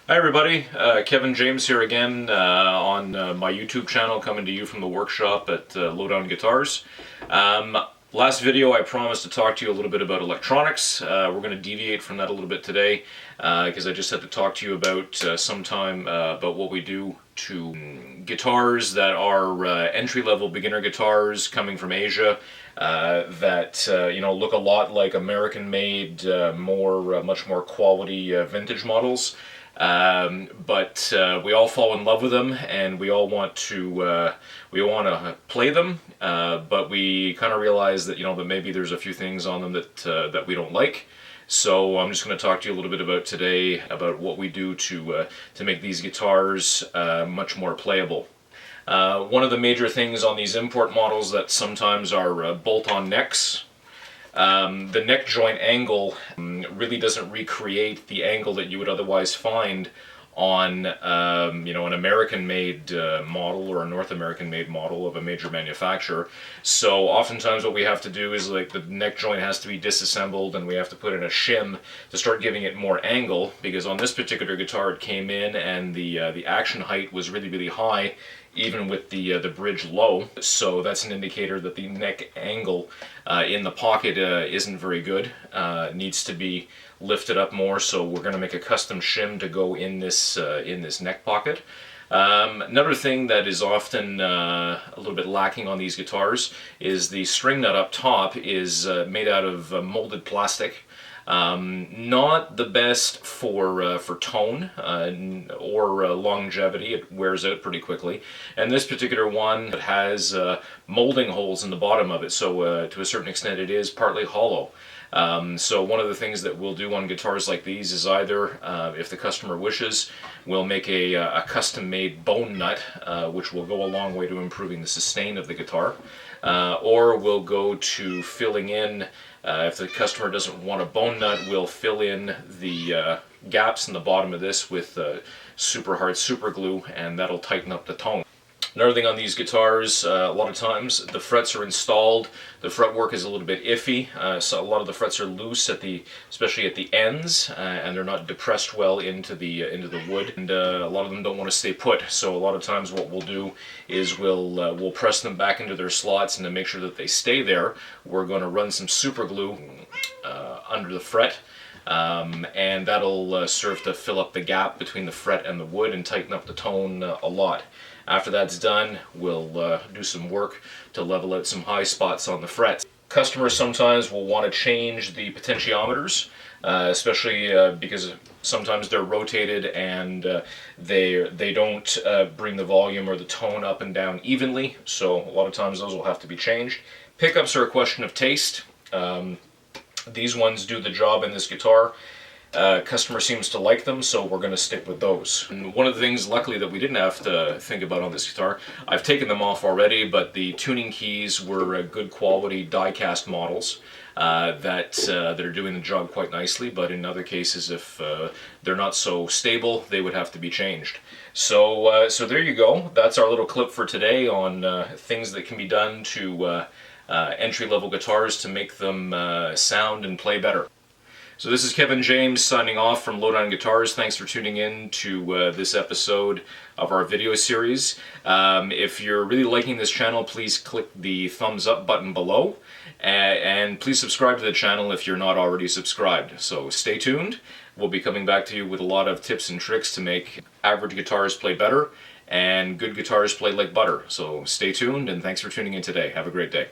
Hi everybody, Kevin James here again on my YouTube channel, coming to you from the workshop at Lowdown Guitars. Last video I promised to talk to you a little bit about electronics. We're going to deviate from that a little bit today because I just had to talk to you about about what we do to guitars that are entry-level beginner guitars coming from Asia that look a lot like American-made, much more quality vintage models. But we all fall in love with them, and we all want to play them. But we kind of realize that that maybe there's a few things on them that we don't like. So I'm just going to talk to you a little bit about today about what we do to make these guitars much more playable. One of the major things on these import models that sometimes are bolt-on necks. The neck joint angle really doesn't recreate the angle that you would otherwise find on an American-made model or a North American-made model of a major manufacturer. So oftentimes what we have to do is the neck joint has to be disassembled, and we have to put in a shim to start giving it more angle, because on this particular guitar it came in and the action height was really high, even with the bridge low. So that's an indicator that the neck angle in the pocket isn't very good. Needs to be lifted up more, so we're going to make a custom shim to go in this neck pocket. Another thing that is often a little bit lacking on these guitars is the string nut up top is made out of molded plastic. Not the best for tone or longevity. It wears out pretty quickly. And this particular one has molding holes in the bottom of it, so to a certain extent it is partly hollow. So one of the things that we'll do on guitars like these is either, if the customer wishes, we'll make a custom-made bone nut, which will go a long way to improving the sustain of the guitar, or we'll go to filling in. If the customer doesn't want a bone nut, we'll fill in the gaps in the bottom of this with super hard super glue, and that'll tighten up the tone. Another thing on these guitars, a lot of times the frets are installed, the fretwork is a little bit iffy, so a lot of the frets are loose especially at the ends, and they're not depressed well into the wood, and a lot of them don't want to stay put. So a lot of times what we'll do is we'll press them back into their slots, and to make sure that they stay there, we're going to run some super glue under the fret. And that'll serve to fill up the gap between the fret and the wood and tighten up the tone a lot. After that's done, we'll do some work to level out some high spots on the frets. Customers sometimes will want to change the potentiometers, especially because sometimes they're rotated and they don't bring the volume or the tone up and down evenly, so a lot of times those will have to be changed. Pickups are a question of taste. These ones do the job in this guitar. Customer seems to like them, so we're going to stick with those. And one of the things, luckily, that we didn't have to think about on this guitar, I've taken them off already, but the tuning keys were good quality die-cast models that are doing the job quite nicely, but in other cases, if they're not so stable, they would have to be changed. So there you go. That's our little clip for today on things that can be done to entry-level guitars to make them sound and play better. So this is Kevin James signing off from Lowdown Guitars. Thanks for tuning in to this episode of our video series. If you're really liking this channel, please click the thumbs up button below, and please subscribe to the channel if you're not already subscribed. So stay tuned. We'll be coming back to you with a lot of tips and tricks to make average guitars play better and good guitars play like butter. So stay tuned, and thanks for tuning in today. Have a great day.